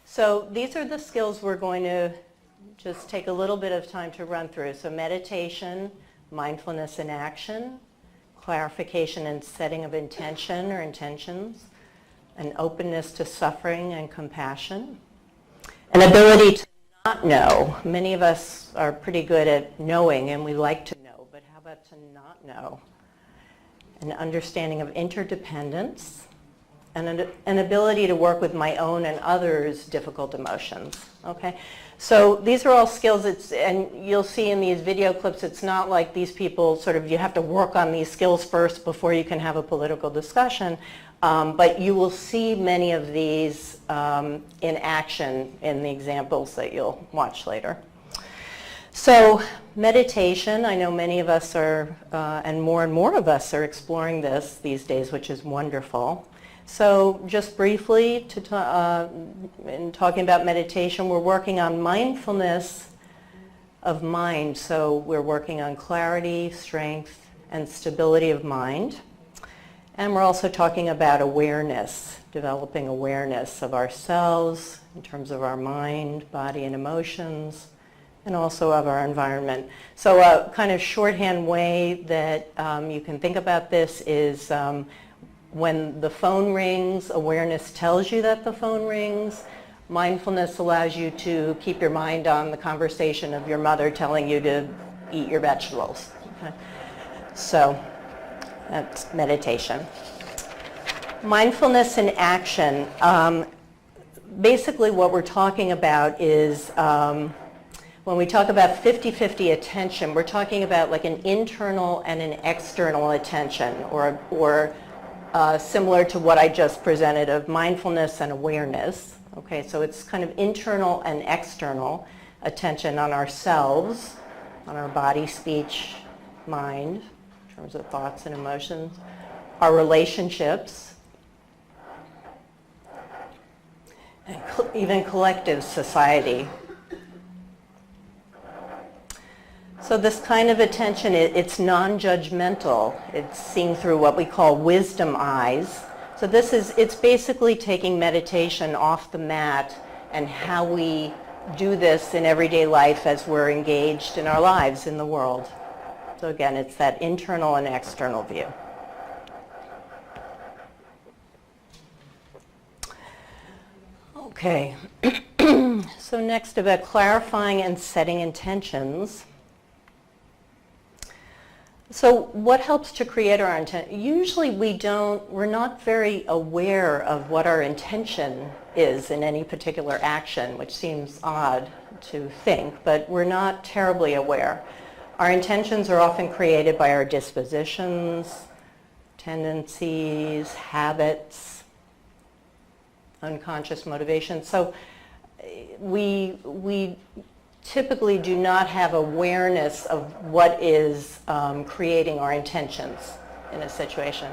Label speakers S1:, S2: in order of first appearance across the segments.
S1: So these are the skills we're going to just take a little bit of time to run through. So meditation, mindfulness in action, clarification and setting of intention or intentions, an openness to suffering and compassion, an ability to not know. Many of us are pretty good at knowing and we like to know, but how about to not know? An understanding of interdependence, and an ability to work with my own and others' difficult emotions. Okay, so these are all skills. And you'll see in these video clips, it's not like these people sort of, you have to work on these skills first before you can have a political discussion. But you will see many of these in action in the examples that you'll watch later. So meditation, I know many of us are, and more of us are exploring this these days, which is wonderful. So just briefly, in talking about meditation, we're working on mindfulness of mind. So we're working on clarity, strength, and stability of mind. And we're also talking about awareness, developing awareness of ourselves in terms of our mind, body, and emotions, and also of our environment. So a kind of shorthand way that you can think about this is when the phone rings, awareness tells you that the phone rings. Mindfulness allows you to keep your mind on the conversation of your mother telling you to eat your vegetables. Okay? So that's meditation. Mindfulness in action. Basically what we're talking about is when we talk about 50-50 attention, we're talking about like an internal and an external attention, or similar to what I just presented of mindfulness and awareness. Okay, so it's kind of internal and external attention on ourselves, on our body, speech, mind, in terms of thoughts and emotions, our relationships, and even collective society. So this kind of attention, it's non-judgmental. It's seeing through what we call wisdom eyes. So it's basically taking meditation off the mat and how we do this in everyday life as we're engaged in our lives in the world. So again, it's that internal and external view. Okay, so next about clarifying and setting intentions. So what helps to create our intent? Usually we're not very aware of what our intention is in any particular action, which seems odd to think, but we're not terribly aware. Our intentions are often created by our dispositions, tendencies, habits, unconscious motivation. So we typically do not have awareness of what is creating our intentions in a situation.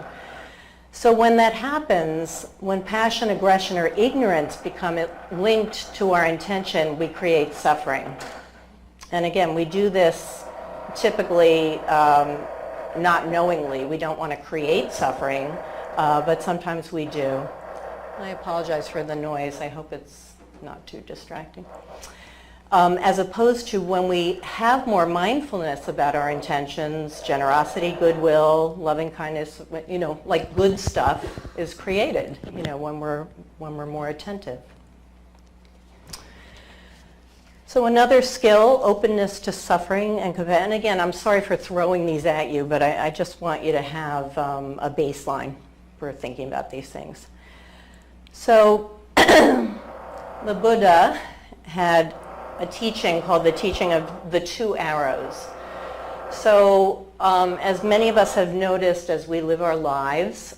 S1: So when that happens, when passion, aggression, or ignorance become linked to our intention, we create suffering. And again, we do this typically not knowingly. We don't want to create suffering, but sometimes we do. I apologize for the noise. I hope it's not too distracting. As opposed to when we have more mindfulness about our intentions, generosity, goodwill, loving kindness, like good stuff is created, when we're more attentive. So another skill, openness to suffering and compassion. And again, I'm sorry for throwing these at you, but I just want you to have a baseline for thinking about these things. So the Buddha had a teaching called the teaching of the two arrows. So as many of us have noticed as we live our lives,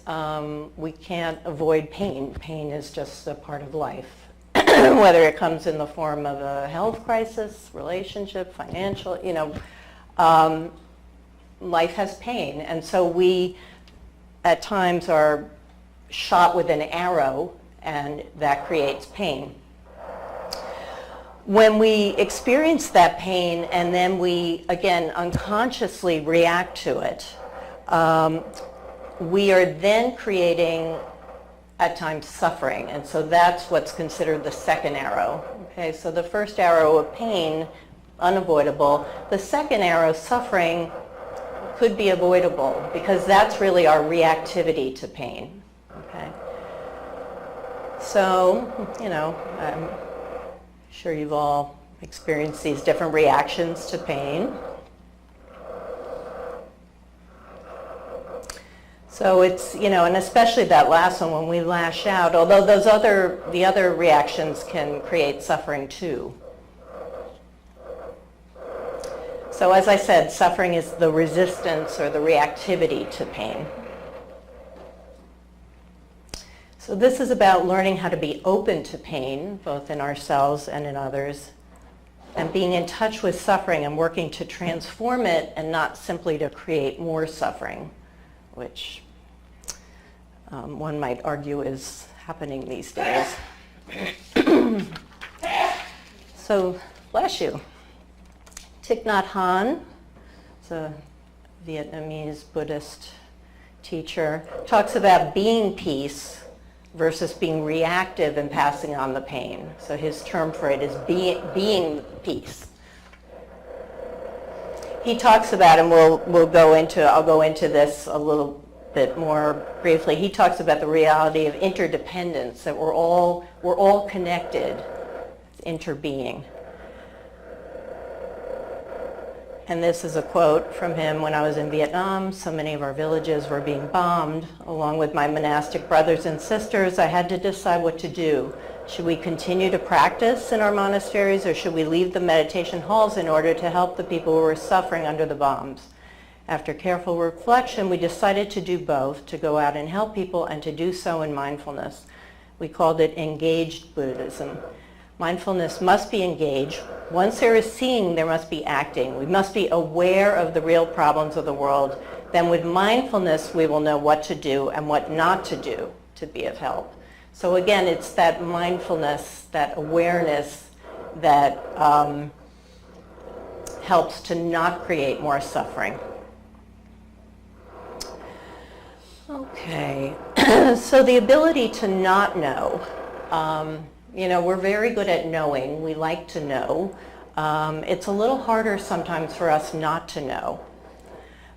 S1: we can't avoid pain. Pain is just a part of life, whether it comes in the form of a health crisis, relationship, financial, life has pain. And so we at times are shot with an arrow, and that creates pain. When we experience that pain and then we, again, unconsciously react to it, we are then creating at times suffering. And so that's what's considered the second arrow. Okay, so the first arrow of pain, unavoidable. The second arrow, suffering, could be avoidable because that's really our reactivity to pain. Okay. So, I'm sure you've all experienced these different reactions to pain. So it's, and especially that last one when we lash out, although the other reactions can create suffering too. So as I said, suffering is the resistance or the reactivity to pain. So this is about learning how to be open to pain, both in ourselves and in others, and being in touch with suffering and working to transform it and not simply to create more suffering, which one might argue is happening these days. So, bless you. Thich Nhat Hanh, is a Vietnamese Buddhist teacher, talks about being peace versus being reactive and passing on the pain. So his term for it is being peace. He talks about, and I'll go into this a little bit more briefly. He talks about the reality of interdependence, that we're all connected, interbeing. And this is a quote from him: "When I was in Vietnam, so many of our villages were being bombed. Along with my monastic brothers and sisters, I had to decide what to do. Should we continue to practice in our monasteries, or should we leave the meditation halls in order to help the people who were suffering under the bombs? After careful reflection, we decided to do both, to go out and help people and to do so in mindfulness. We called it engaged Buddhism. Mindfulness must be engaged. Once there is seeing, there must be acting. We must be aware of the real problems of the world. Then with mindfulness, we will know what to do and what not to do to be of help." So again, it's that mindfulness, that awareness that helps to not create more suffering. Okay, so the ability to not know. We're very good at knowing. We like to know. It's a little harder sometimes for us not to know.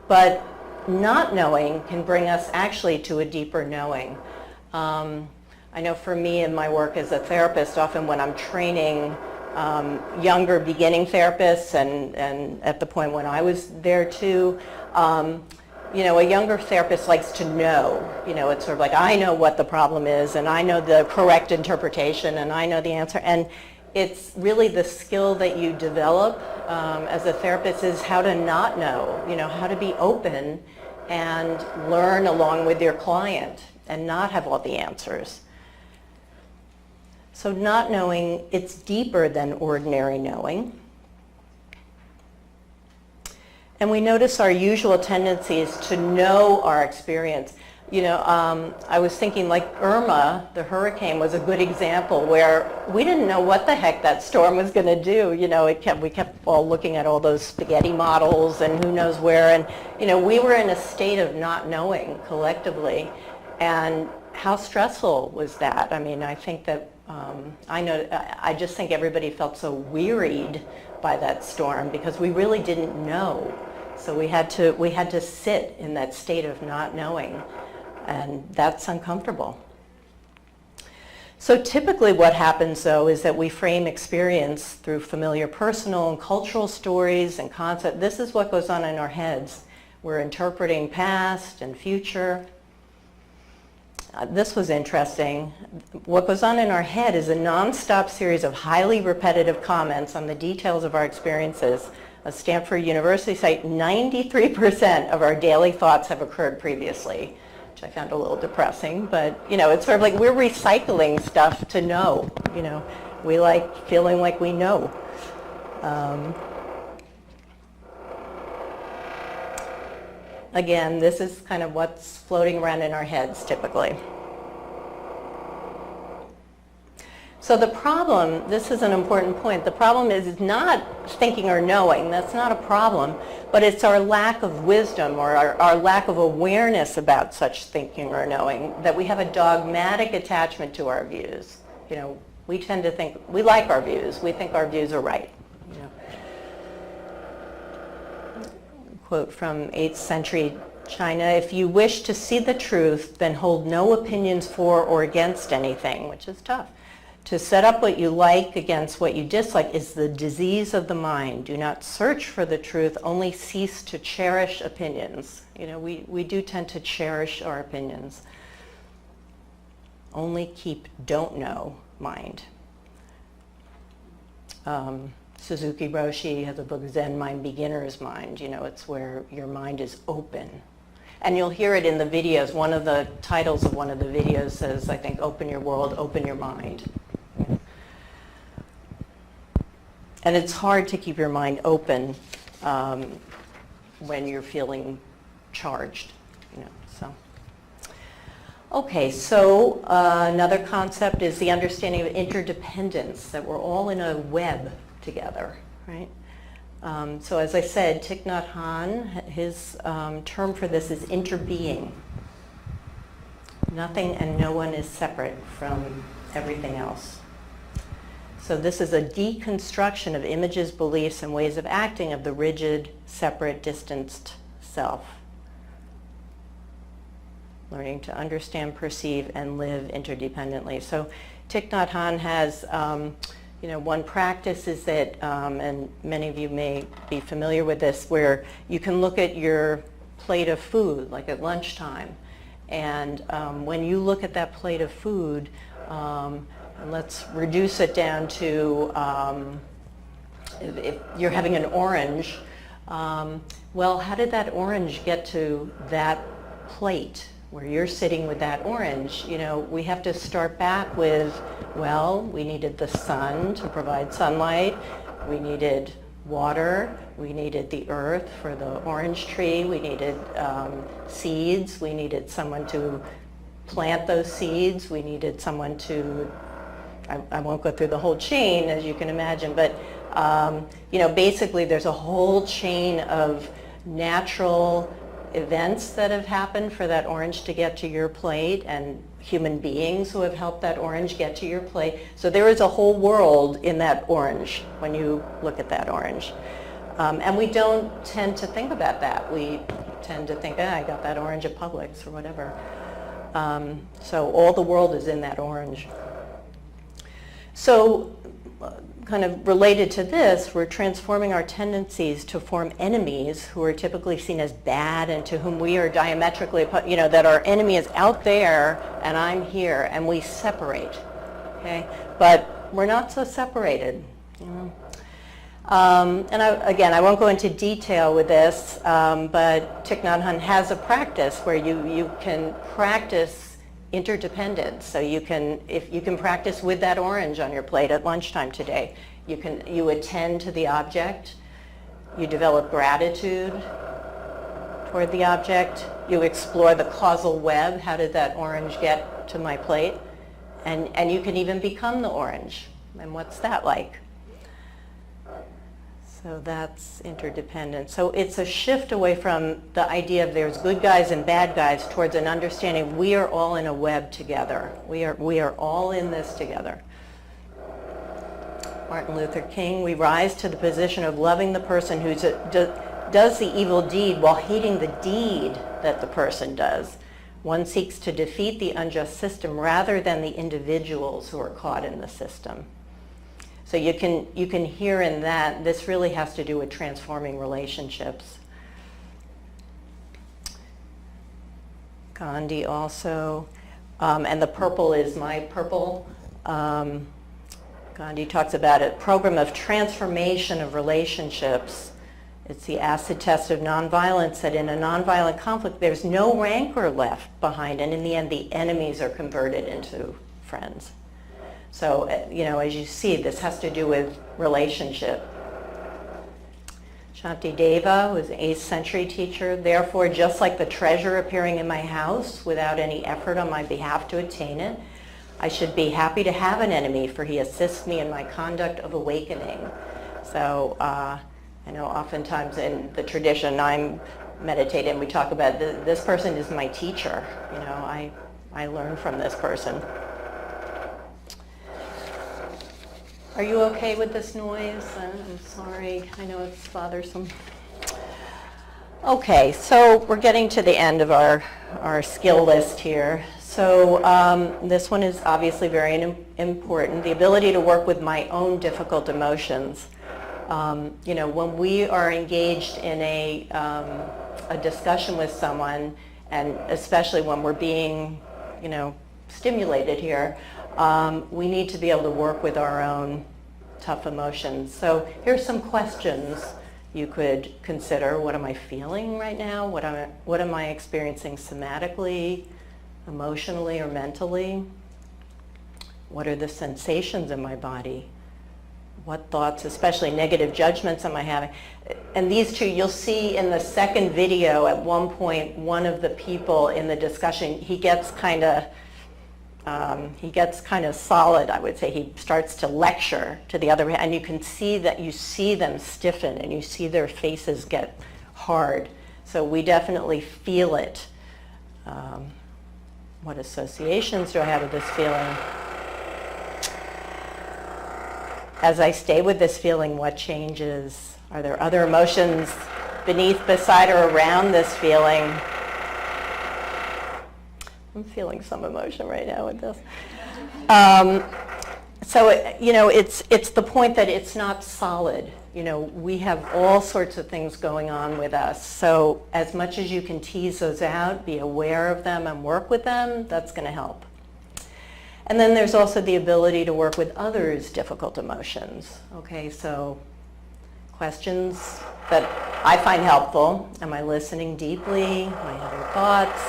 S1: But not knowing can bring us actually to a deeper knowing. I know for me in my work as a therapist, often when I'm training younger beginning therapists and at the point when I was there too, a younger therapist likes to know. It's sort of like, I know what the problem is, and I know the correct interpretation, and I know the answer. And it's really the skill that you develop as a therapist is how to not know, how to be open and learn along with your client and not have all the answers. So not knowing, it's deeper than ordinary knowing. And we notice our usual tendencies to know our experience. I was thinking like Irma, the hurricane, was a good example where we didn't know what the heck that storm was going to do. We kept all looking at all those spaghetti models and who knows where. And, we were in a state of not knowing collectively. And how stressful was that? I mean, I think that, I just think everybody felt so wearied by that storm because we really didn't know. So we had to sit in that state of not knowing, and that's uncomfortable. So typically what happens though is that we frame experience through familiar personal and cultural stories and concepts. This is what goes on in our heads. We're interpreting past and future. This was interesting. What goes on in our head is a nonstop series of highly repetitive comments on the details of our experiences. A Stanford University site, 93% of our daily thoughts have occurred previously, which I found a little depressing, but it's sort of like we're recycling stuff to know. We like feeling like we know. Again, this is kind of what's floating around in our heads typically. So the problem, this is an important point, the problem is not thinking or knowing, that's not a problem, but it's our lack of wisdom or our lack of awareness about such thinking or knowing, that we have a dogmatic attachment to our views. You know, we tend to think, we like our views, we think our views are right. You know. Quote from 8th century China, if you wish to see the truth, then hold no opinions for or against anything, which is tough. To set up what you like against what you dislike is the disease of the mind. Do not search for the truth, only cease to cherish opinions. You know, we do tend to cherish our opinions. Only keep don't know mind. Suzuki Roshi has a book, Zen Mind, Beginner's Mind. You know, it's where your mind is open. And you'll hear it in the videos. One of the titles of one of the videos says, I think, open your world, open your mind. And it's hard to keep your mind open when you're feeling charged, you know, so. Okay, so another concept is the understanding of interdependence, that we're all in a web together, right? So as I said, Thich Nhat Hanh, his term for this is interbeing. Nothing and no one is separate from everything else. So this is a deconstruction of images, beliefs, and ways of acting of the rigid, separate, distanced self. Learning to understand, perceive, and live interdependently. So Thich Nhat Hanh has, you know, one practice is that, and many of you may be familiar with this, where you can look at your plate of food, like at lunchtime, and when you look at that plate of food, and let's reduce it down to, if you're having an orange, well, how did that orange get to that plate where you're sitting with that orange? You know, we have to start back with, well, we needed the sun to provide sunlight, we needed water, we needed the earth for the orange tree, we needed seeds, we needed someone to plant those seeds, we needed someone to, I won't go through the whole chain, as you can imagine, but you know, basically there's a whole chain of natural events that have happened for that orange to get to your plate, and human beings who have helped that orange get to your plate. So there is a whole world in that orange when you look at that orange. And we don't tend to think about that. We tend to think, I got that orange at Publix or whatever. So all the world is in that orange. So kind of related to this, we're transforming our tendencies to form enemies who are typically seen as bad and to whom we are diametrically opposed, you know, that our enemy is out there and I'm here, and we separate, okay? But we're not so separated, you know? And again, I won't go into detail with this, but Thich Nhat Hanh has a practice where you can practice interdependence. So you can, if you can practice with that orange on your plate at lunchtime today, you attend to the object, you develop gratitude toward the object, you explore the causal web, how did that orange get to my plate, and you can even become the orange. And what's that like? So that's interdependent. So it's a shift away from the idea of there's good guys and bad guys towards an understanding we are all in a web together. We are all in this together. Martin Luther King, we rise to the position of loving the person who does the evil deed while hating the deed that the person does. One seeks to defeat the unjust system rather than the individuals who are caught in the system. So you can hear in that, this really has to do with transforming relationships. Gandhi also, and the purple is my purple. Gandhi talks about a program of transformation of relationships. It's the acid test of nonviolence, that in a nonviolent conflict, there's no rancor left behind, and in the end, the enemies are converted into friends. So, you know, as you see, this has to do with relationship. Shantideva was an 8th century teacher. Therefore, just like the treasure appearing in my house without any effort on my behalf to attain it, I should be happy to have an enemy, for he assists me in my conduct of awakening. So I know oftentimes in the tradition I'm meditating, we talk about this person is my teacher. You know, I learn from this person. Are you okay with this noise? I'm sorry. I know it's bothersome. Okay, so we're getting to the end of our skill list here. So this one is obviously very important. The ability to work with my own difficult emotions. You know, when we are engaged in a discussion with someone, and especially when we're being, you know, stimulated here, we need to be able to work with our own tough emotions. So here's some questions you could consider. What am I feeling right now? What am I experiencing somatically, emotionally, or mentally? What are the sensations in my body? What thoughts, especially negative judgments, am I having? And these two, you'll see in the second video, at one point, one of the people in the discussion, he gets kind of solid, I would say. He starts to lecture to the other, and you can see that you see them stiffen and you see their faces get hard. So we definitely feel it. What associations do I have with this feeling? As I stay with this feeling, what changes? Are there other emotions beneath, beside, or around this feeling? I'm feeling some emotion right now with this. So, you know, it's the point that it's not solid. You know, we have all sorts of things going on with us. So as much as you can tease those out, be aware of them and work with them, that's going to help. And then there's also the ability to work with others' difficult emotions. Okay, so questions that I find helpful. Am I listening deeply? Am I having thoughts?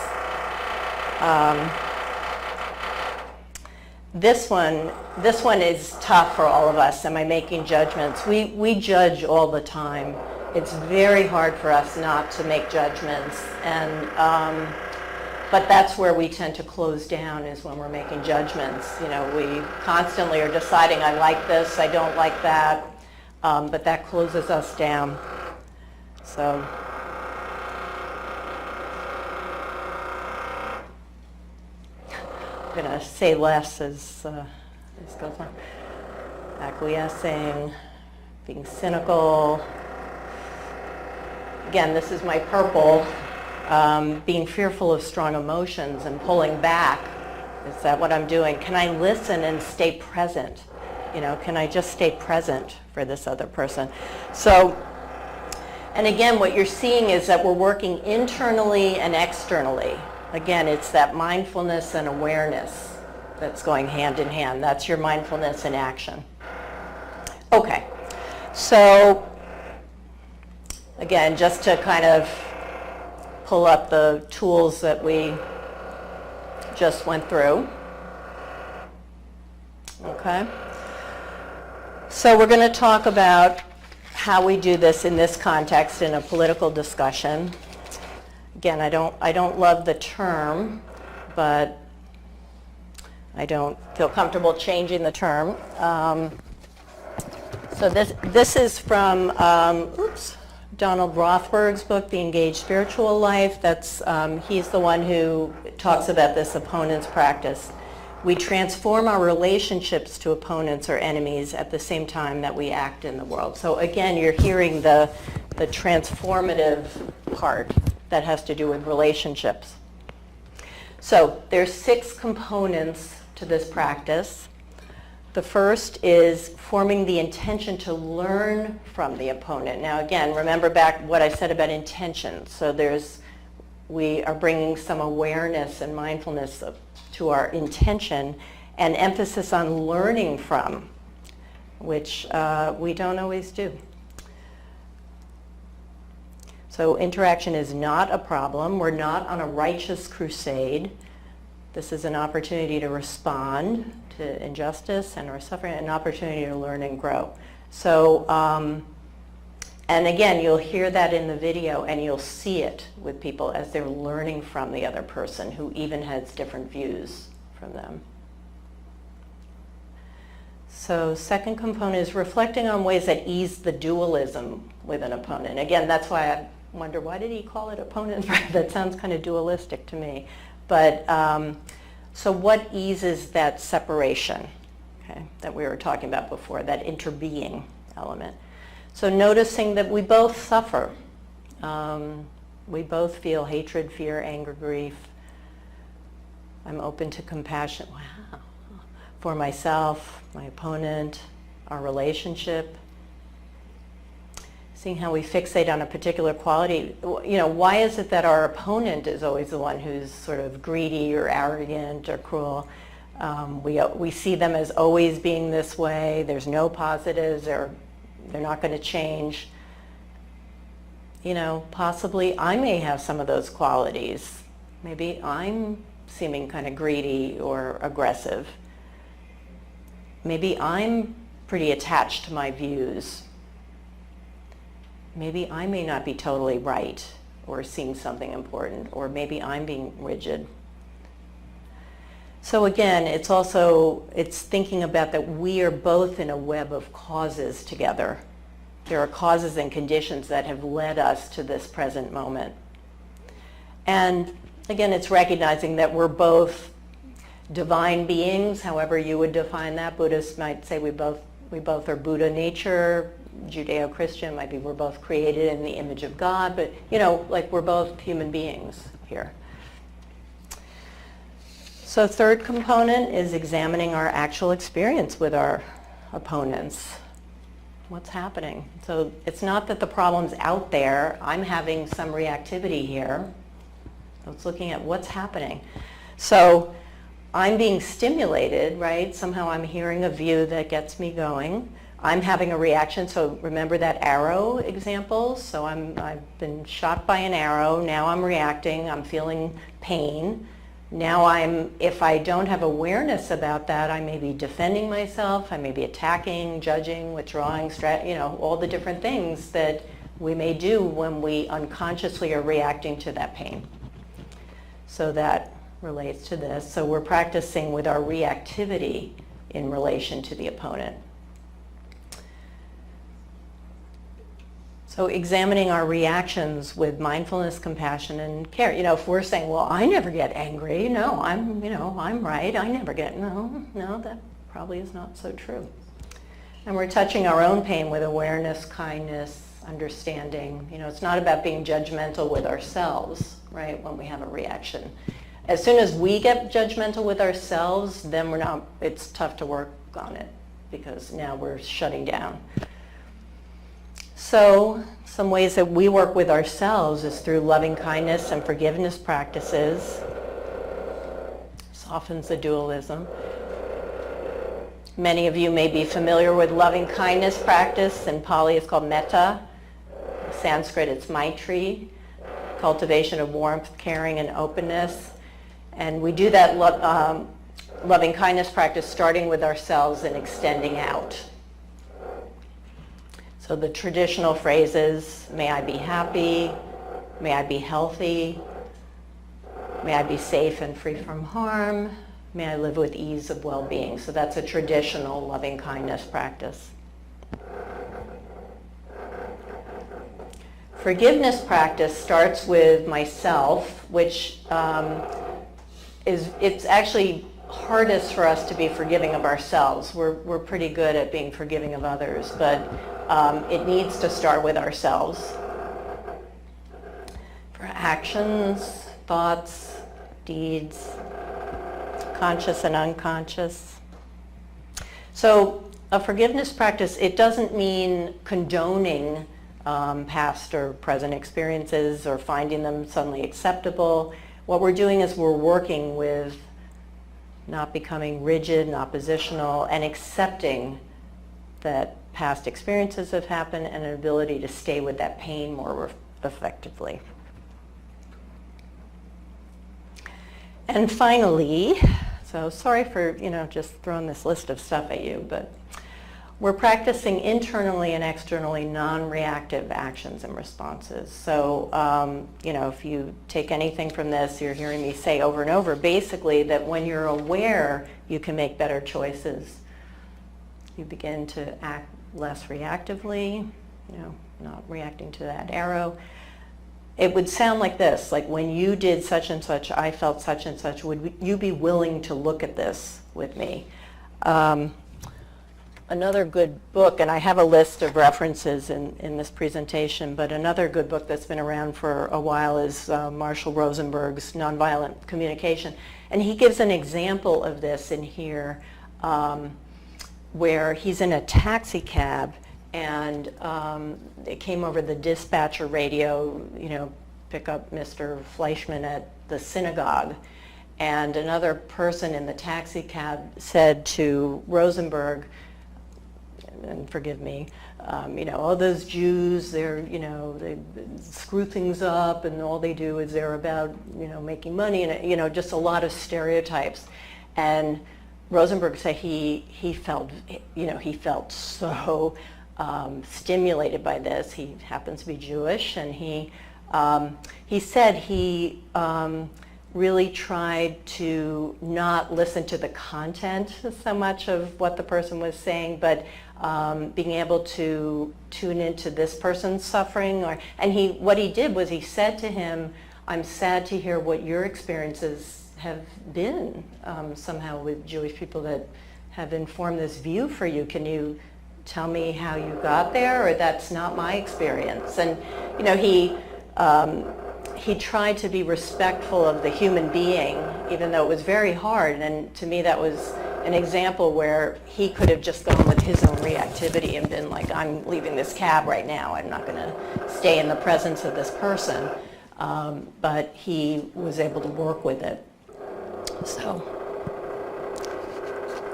S1: This one is tough for all of us. Am I making judgments? We judge all the time. It's very hard for us not to make judgments, and but that's where we tend to close down, is when we're making judgments. You know, we constantly are deciding, I like this, I don't like that, but that closes us down. So. I'm going to say less as this goes on. Acquiescing, being cynical. Again, this is my purple. Being fearful of strong emotions and pulling back. Is that what I'm doing? Can I listen and stay present? You know, can I just stay present for this other person? So, and again, what you're seeing is that we're working internally and externally. Again, it's that mindfulness and awareness that's going hand in hand. That's your mindfulness in action. Okay, so again, just to kind of pull up the tools that we just went through. Okay, so we're going to talk about how we do this in this context in a political discussion. Again, I don't love the term, but I don't feel comfortable changing the term. So this is from Donald Rothberg's book, The Engaged Spiritual Life. That's he's the one who talks about this opponents practice. We transform our relationships to opponents or enemies at the same time that we act in the world. So again, you're hearing the transformative part that has to do with relationships. So there's 6 components to this practice. The first is forming the intention to learn from the opponent. Now again, remember back what I said about intention. So we are bringing some awareness and mindfulness to our intention, and emphasis on learning from, which we don't always do. So interaction is not a problem. We're not on a righteous crusade. This is an opportunity to respond to injustice and or suffering, an opportunity to learn and grow. So, and again, you'll hear that in the video, and you'll see it with people as they're learning from the other person who even has different views from them. So second component is reflecting on ways that ease the dualism with an opponent. Again, that's why I wonder, why did he call it opponent? That sounds kind of dualistic to me. But so what eases that separation, okay, that we were talking about before, that interbeing element? So noticing that we both suffer. We both feel hatred, fear, anger, grief. I'm open to compassion. Wow. For myself, my opponent, our relationship. Seeing how we fixate on a particular quality. You know, why is it that our opponent is always the one who's sort of greedy or arrogant or cruel? We see them as always being this way. There's no positives, or they're not going to change. You know, possibly I may have some of those qualities. Maybe I'm seeming kind of greedy or aggressive. Maybe I'm pretty attached to my views. Maybe I may not be totally right or seeing something important, or maybe I'm being rigid. So again, it's thinking about that we are both in a web of causes together. There are causes and conditions that have led us to this present moment. And again, it's recognizing that we're both divine beings, however you would define that. Buddhists might say we both are Buddha nature. Judeo-Christian might be we're both created in the image of God, but you know, like we're both human beings here. So third component is examining our actual experience with our opponents. What's happening? So it's not that the problem's out there. I'm having some reactivity here. So it's looking at what's happening. So I'm being stimulated, right? Somehow I'm hearing a view that gets me going. I'm having a reaction. So remember that arrow example? So I've been shot by an arrow. Now I'm reacting. I'm feeling pain. Now if I don't have awareness about that, I may be defending myself. I may be attacking, judging, withdrawing, all the different things that we may do when we unconsciously are reacting to that pain. So that relates to this. So we're practicing with our reactivity in relation to the opponent. So examining our reactions with mindfulness, compassion, and care. You know, if we're saying, well, I never get angry. No, I'm right. I never get, no, that probably is not so true. And we're touching our own pain with awareness, kindness, understanding. You know, it's not about being judgmental with ourselves, right, when we have a reaction. As soon as we get judgmental with ourselves, then it's tough to work on it because now we're shutting down. So some ways that we work with ourselves is through loving kindness and forgiveness practices. Softens the dualism. Many of you may be familiar with loving kindness practice. In Pali it's called metta. In Sanskrit it's maitri, cultivation of warmth, caring, and openness. And we do that loving kindness practice starting with ourselves and extending out. So the traditional phrases, may I be happy, may I be healthy, may I be safe and free from harm, may I live with ease of well-being. So that's a traditional loving kindness practice. Forgiveness practice starts with myself, which it's actually hardest for us to be forgiving of ourselves. We're pretty good at being forgiving of others, but it needs to start with ourselves. For actions, thoughts, deeds, conscious and unconscious. So a forgiveness practice, it doesn't mean condoning past or present experiences or finding them suddenly acceptable. What we're doing is we're working with not becoming rigid and oppositional and accepting that past experiences have happened and an ability to stay with that pain more effectively. And finally, so sorry for just throwing this list of stuff at you, but we're practicing internally and externally non-reactive actions and responses. So, if you take anything from this, you're hearing me say over and over, basically that when you're aware, you can make better choices. You begin to act less reactively, not reacting to that arrow. It would sound like this, like when you did such and such, I felt such and such. Would you be willing to look at this with me? Another good book, and I have a list of references in this presentation, but another good book that's been around for a while is Marshall Rosenberg's Nonviolent Communication. And he gives an example of this in here where he's in a taxi cab and it came over the dispatcher radio, pick up Mr. Fleischman at the synagogue. And another person in the taxi cab said to Rosenberg, and forgive me, all those Jews, they screw things up and all they do is they're about, making money and, just a lot of stereotypes. And Rosenberg said he felt so stimulated by this. He happens to be Jewish, and he said he really tried to not listen to the content so much of what the person was saying, but being able to tune into this person's suffering. What he did was he said to him, I'm sad to hear what your experiences have been somehow with Jewish people that have informed this view for you. Can you tell me how you got there? Or that's not my experience. And he tried to be respectful of the human being, even though it was very hard. And to me, that was an example where he could have just gone with his own reactivity and been like, I'm leaving this cab right now. I'm not going to stay in the presence of this person. But he was able to work with it. So,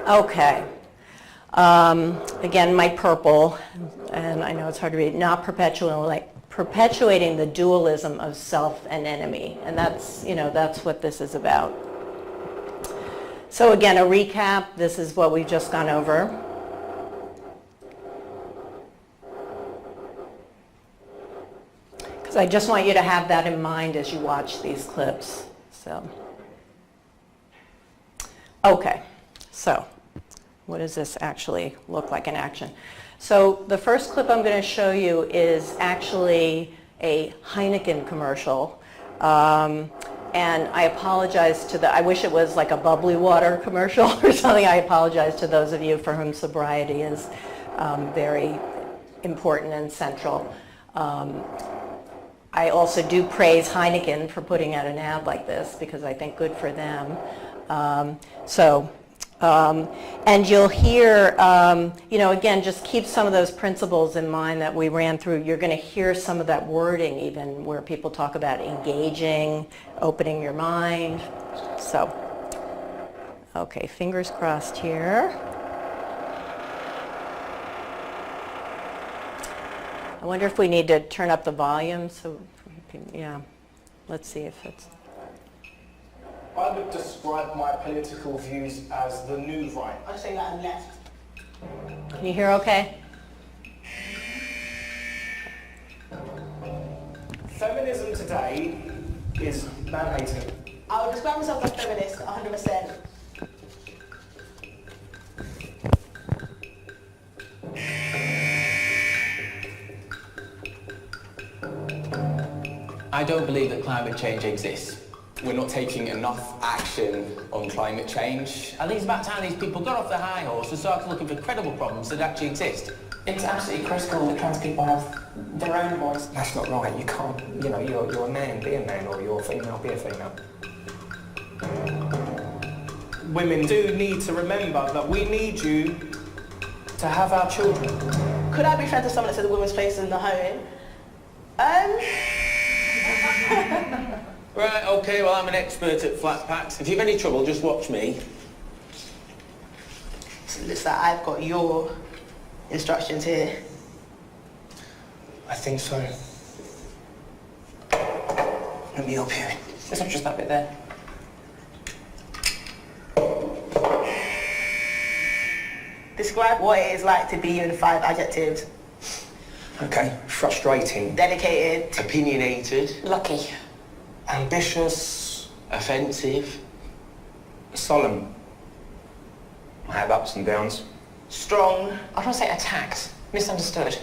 S1: okay. Again, my purple, and I know it's hard to read, not perpetuating the dualism of self and enemy. And that's what this is about. So again, a recap, this is what we've just gone over. Because I just want you to have that in mind as you watch these clips. So, okay, so what does this actually look like in action? So the first clip I'm going to show you is actually a Heineken commercial. And I apologize I wish it was like a bubbly water commercial or something. I apologize to those of you for whom sobriety is very important and central. I also do praise Heineken for putting out an ad like this because I think good for them. And you'll hear, again, just keep some of those principles in mind that we ran through. You're going to hear some of that wording even where people talk about engaging, opening your mind. So, okay, fingers crossed here. I wonder if we need to turn up the volume so, yeah, let's see if it's...
S2: I would describe my political views as the new right.
S3: I say that and left.
S1: Can you hear okay?
S2: Feminism today is man-hating.
S3: I would describe myself as feminist, 100%.
S4: I don't believe that climate change exists. We're not taking enough action on climate change. I think it's about time these people got off their high horse and started looking for credible problems that actually exist.
S5: It's absolutely critical that trans people have their own voice.
S2: That's not right. You can't, you're a man, be a man, or you're a female, be a female. Women do need to remember that we need you to have our children.
S3: Could I be friends with someone that said the woman's place in the home?
S4: Right, okay, well I'm an expert at flat packs. If you have any trouble, just watch me.
S3: So it looks like I've got your instructions here.
S2: I think so. Let me help you.
S5: It's not just that bit there.
S3: Describe what it is like to be you in 5 adjectives.
S2: Okay, frustrating.
S3: Dedicated.
S4: Opinionated.
S5: Lucky.
S2: Ambitious.
S4: Offensive.
S2: Solemn. I have ups and downs.
S3: strong.
S5: I don't want to say attacked, misunderstood.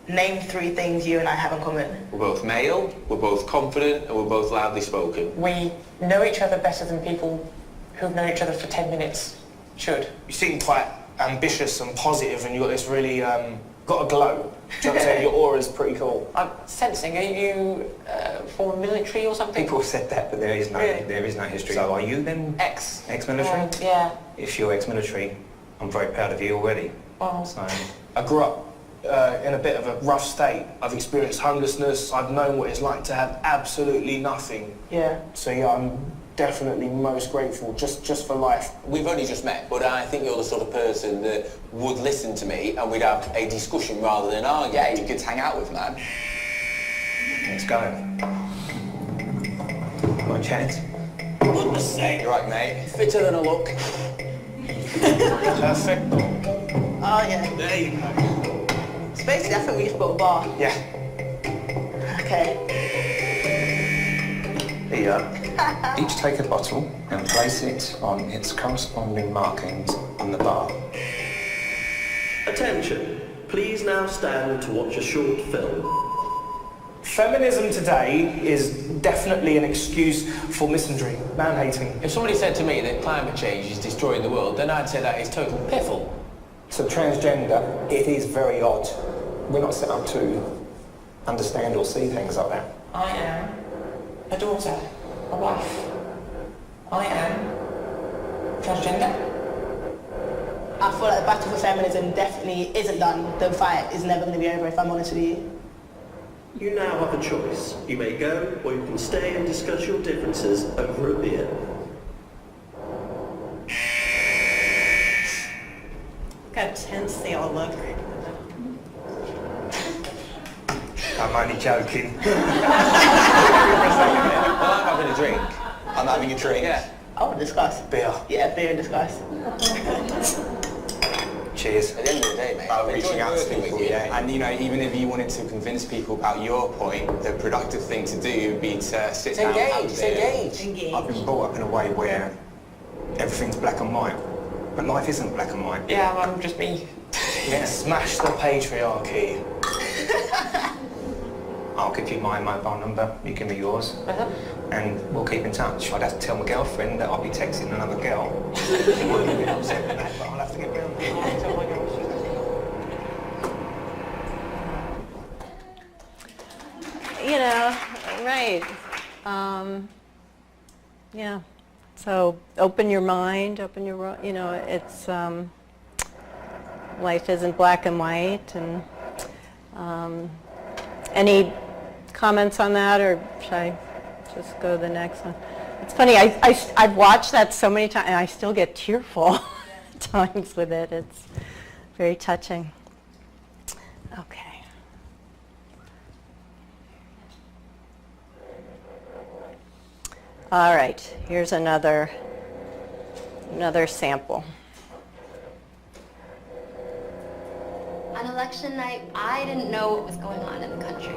S3: Name 3 things you and I have in common.
S6: We're both male, we're both confident, and we're both loudly spoken.
S5: We know each other better than people who've known each other for 10 minutes should.
S2: You seem quite ambitious and positive, and you've got this really, got a glow. Do you know what I'm saying? Your aura's pretty cool.
S5: I'm sensing, are you former military or something?
S7: People have said that, but there is no history. So are you then ex-military?
S5: Yeah.
S7: If you're ex-military, I'm very proud of you already.
S5: Well,
S7: So
S2: I grew up in a bit of a rough state. I've experienced homelessness. I've known what it's like to have absolutely nothing.
S3: Yeah.
S2: So yeah, I'm definitely most grateful just for life.
S4: We've only just met, but I think you're the sort of person that would listen to me and we'd have a discussion rather than argue. Yeah, you could hang out with, man.
S7: let's go. Want a chance?
S4: Goodness sake. You're right, mate. Fitter than I look.
S2: Perfect.
S3: Oh yeah.
S2: There you go.
S3: So basically, I think we just built a bar.
S2: Yeah.
S3: Okay.
S7: Here you are. Each take a bottle and place it on its corresponding markings on the bar.
S8: Attention, please now stand to watch a short film.
S2: Feminism today is definitely an excuse for misandry, man-hating.
S4: If somebody said to me that climate change is destroying the world, then I'd say that is total piffle.
S7: So transgender, it is very odd. We're not set up to understand or see things like that.
S5: I am a daughter, a wife. I am transgender.
S3: I feel like the battle for feminism definitely isn't done. The fight is never going to be over, if I'm honest with you.
S8: You now have a choice. You may go, or you can stay and discuss your differences over a beer.
S1: Look how tense they all look.
S7: I'm only joking.
S4: Well, I'm having a drink. I'm having a drink. Yeah.
S3: Oh, discuss.
S2: Beer.
S3: Yeah, beer and discuss.
S7: Cheers.
S4: At the end of the day, mate,
S7: About
S4: I'm
S7: reaching
S4: enjoying
S7: out to
S4: working with
S7: people,
S4: you.
S7: yeah.
S6: And you know, even if you wanted to convince people about your point, the productive thing to do would be to sit down and have a
S4: It's
S6: beer.
S4: engaged.
S7: I've been brought up in a way where everything's black and white, but life isn't black and white.
S5: Yeah, I'm just me.
S2: Yeah. Smash the patriarchy.
S7: I'll give you my mobile number, you give me yours, and we'll keep in touch. I'd have to tell my girlfriend that I'll be texting another girl. She might be a bit upset with that, but I'll have to get round to it.
S1: You know, right. Yeah. So open your mind, open your, you know, it's, life isn't black and white. And any comments on that, or should I just go to the next one? It's funny, I've watched that so many times, and I still get tearful at times with it. It's very touching. Okay. All right, here's another sample.
S9: On election night, I didn't know what was going on in the country.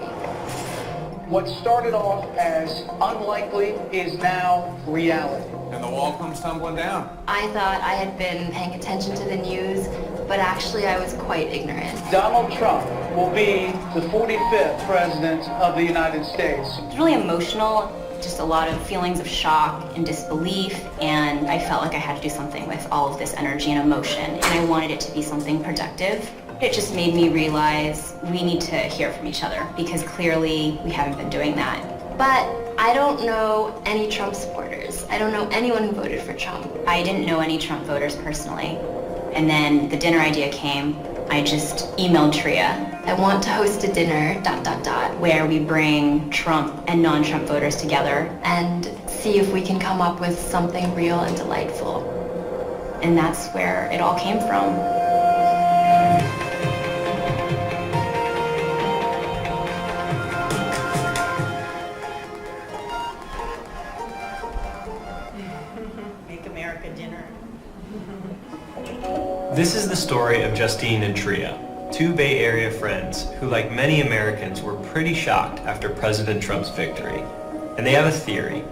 S10: What started off as unlikely is now reality.
S11: And the wall comes tumbling down.
S9: I thought I had been paying attention to the news, but actually I was quite ignorant.
S10: Donald Trump will be the 45th president of the United States.
S9: It's really emotional, just a lot of feelings of shock and disbelief, and I felt like I had to do something with all of this energy and emotion, and I wanted it to be something productive. It just made me realize we need to hear from each other, because clearly we haven't been doing that. But I don't know any Trump supporters. I don't know anyone who voted for Trump. I didn't know any Trump voters personally. And then the dinner idea came. I just emailed Tria. I want to host a dinner, ... where we bring Trump and non-Trump voters together and see if we can come up with something real and delightful. And that's where it all came from.
S1: Make America dinner.
S12: This is the story of Justine and Tria, two Bay Area friends who, like many Americans, were pretty shocked after President Trump's victory. And they have a theory.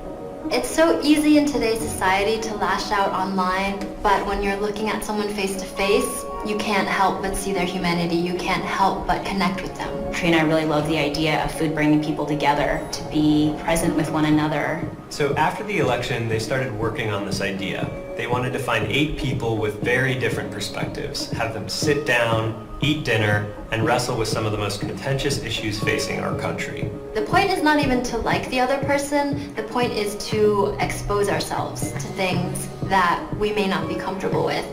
S9: It's so easy in today's society to lash out online, but when you're looking at someone face to face, You can't help but see their humanity. You can't help but connect with them. Tree and I really love the idea of food bringing people together, to be present with one another.
S12: So after the election, they started working on this idea. They wanted to find 8 people with very different perspectives, have them sit down, eat dinner, and wrestle with some of the most contentious issues facing our country.
S9: The point is not even to like the other person. The point is to expose ourselves to things that we may not be comfortable with.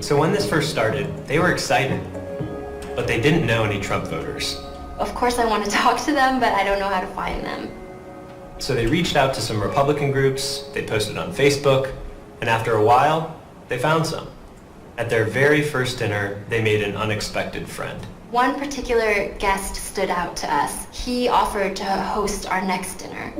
S12: So when this first started, they were excited, but they didn't know any Trump voters.
S9: Of course I want to talk to them, but I don't know how to find them.
S12: So they reached out to some Republican groups, they posted on Facebook, and after a while, they found some. At their very first dinner, they made an unexpected friend.
S9: One particular guest stood out to us. He offered to host our next dinner.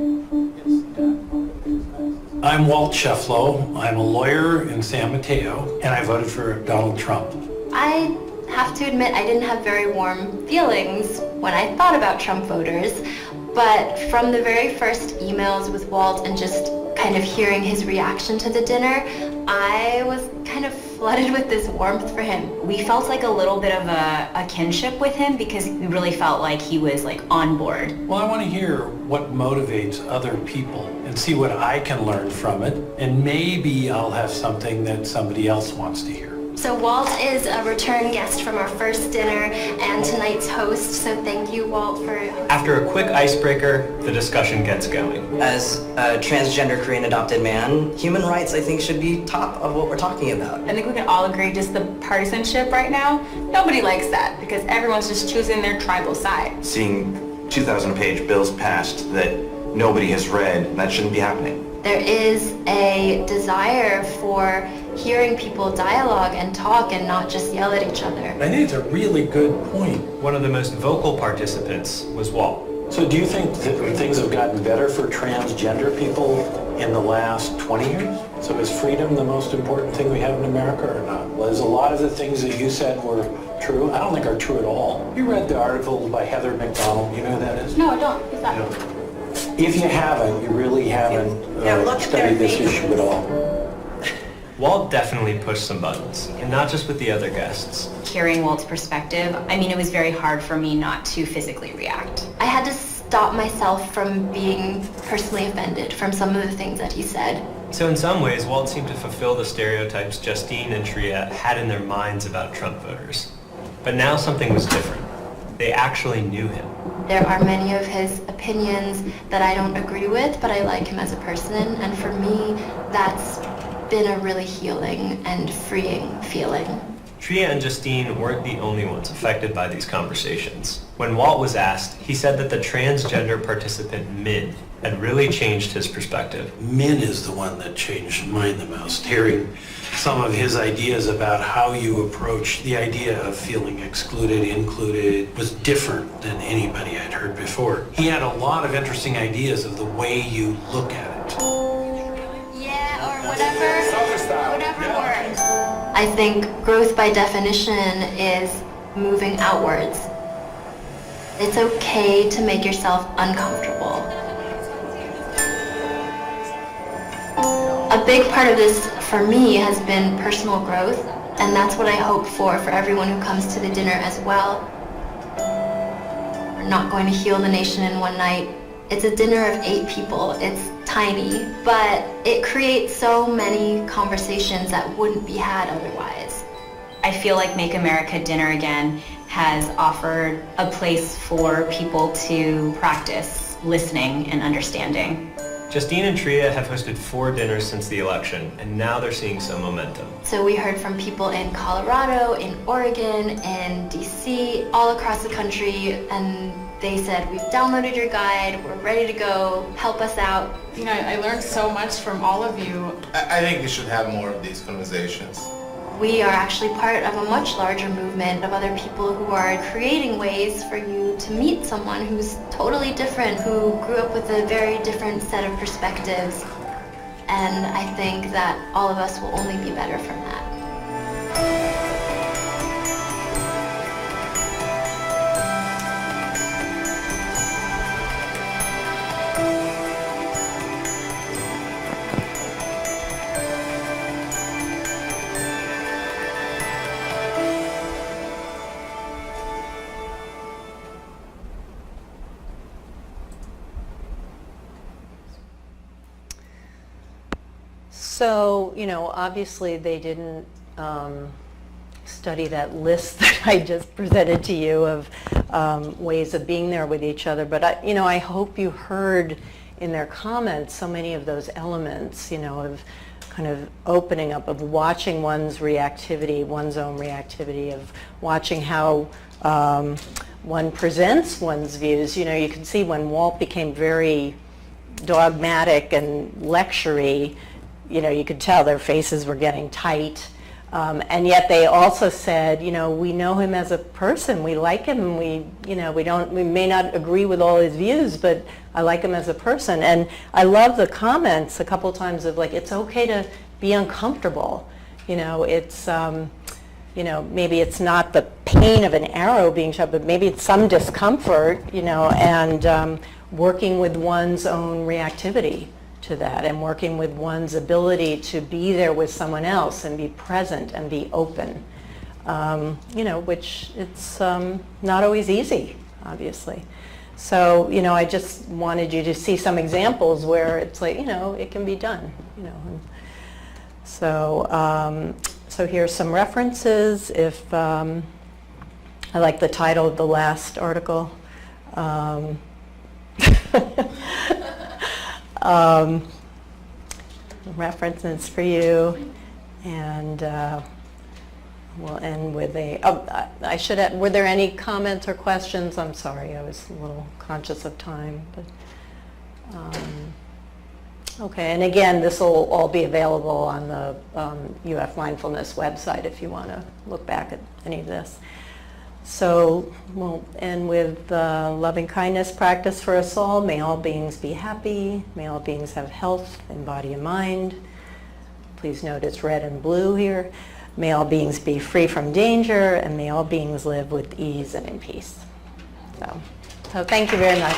S13: I'm Walt Shefflow. I'm a lawyer in San Mateo, and I voted for Donald Trump.
S9: I have to admit I didn't have very warm feelings when I thought about Trump voters, but from the very first emails with Walt and just kind of hearing his reaction to the dinner, I was kind of flooded with this warmth for him. We felt like a little bit of a kinship with him because we really felt like he was like on board.
S13: Well, I want to hear what motivates other people and see what I can learn from it, and maybe I'll have something that somebody else wants to hear.
S9: So Walt is a return guest from our first dinner and tonight's host, so thank you, Walt, for...
S12: After a quick icebreaker, the discussion gets going.
S14: As a transgender Korean adopted man, human rights, I think, should be top of what we're talking about.
S15: I think we can all agree just the partisanship right now, nobody likes that because everyone's just choosing their tribal side.
S16: Seeing 2,000-page bills passed that nobody has read, that shouldn't be happening.
S9: There is a desire for hearing people dialogue and talk and not just yell at each other.
S13: I think it's a really good point.
S12: One of the most vocal participants was Walt.
S13: So do you think that things have gotten better for transgender people in the last 20 years? So is freedom the most important thing we have in America or not? Was a lot of the things that you said were true? I don't think are true at all. You read the article by Heather McDonald, you know who that is?
S15: No, I don't. Who's that?
S13: If you haven't, you really haven't studied this issue at all.
S12: Walt definitely pushed some buttons, and not just with the other guests.
S9: Hearing Walt's perspective, I mean, it was very hard for me not to physically react. I had to stop myself from being personally offended from some of the things that he said.
S12: So in some ways, Walt seemed to fulfill the stereotypes Justine and Tria had in their minds about Trump voters. But now something was different. They actually knew him.
S9: There are many of his opinions that I don't agree with, but I like him as a person, and for me, that's been a really healing and freeing feeling.
S12: Tria and Justine weren't the only ones affected by these conversations. When Walt was asked, he said that the transgender participant Min had really changed his perspective.
S13: Min is the one that changed mine the most. Hearing some of his ideas about how you approach the idea of feeling excluded, included, was different than anybody I'd heard before. He had a lot of interesting ideas of the way you look at it.
S9: Yeah, or whatever works. I think growth by definition is moving outwards. It's okay to make yourself uncomfortable. A big part of this for me has been personal growth, and that's what I hope for everyone who comes to the dinner as well. We're not going to heal the nation in one night. It's a dinner of 8 people. It's tiny, but it creates so many conversations that wouldn't be had otherwise.
S15: I feel like Make America Dinner Again has offered a place for people to practice listening and understanding.
S12: Justine and Tria have hosted 4 dinners since the election, and now they're seeing some momentum.
S9: So we heard from people in Colorado, in Oregon, in DC, all across the country, and they said, we've downloaded your guide, we're ready to go, help us out.
S15: You know, I learned so much from all of you.
S11: I think we should have more of these conversations.
S9: We are actually part of a much larger movement of other people who are creating ways for you to meet someone who's totally different, who grew up with a very different set of perspectives. And I think that all of us will only be better from that.
S1: So, obviously they didn't study that list that I just presented to you of ways of being there with each other. But, I hope you heard in their comments so many of those elements, of kind of opening up, of watching one's reactivity, one's own reactivity, of watching how one presents one's views. You can see when Walt became very dogmatic and lectury, you could tell their faces were getting tight. And yet they also said, we know him as a person. We like him. We may not agree with all his views, but I like him as a person. And I love the comments a couple times of like, it's okay to be uncomfortable. It's, maybe it's not the pain of an arrow being shot, but maybe it's some discomfort, and working with one's own reactivity to that, and working with one's ability to be there with someone else and be present and be open, which it's not always easy, obviously. So, I just wanted you to see some examples where it's like, it can be done, So, so here's some references. If I like the title of the last article. References for you, and we'll end with I should have, were there any comments or questions? I'm sorry, I was a little conscious of time, but okay, and again, this will all be available on the UF Mindfulness website if you want to look back at any of this. So we'll end with loving kindness practice for us all. May all beings be happy. May all beings have health in body and mind. Please note it's red and blue here. May all beings be free from danger, and may all beings live with ease and in peace. So thank you very much.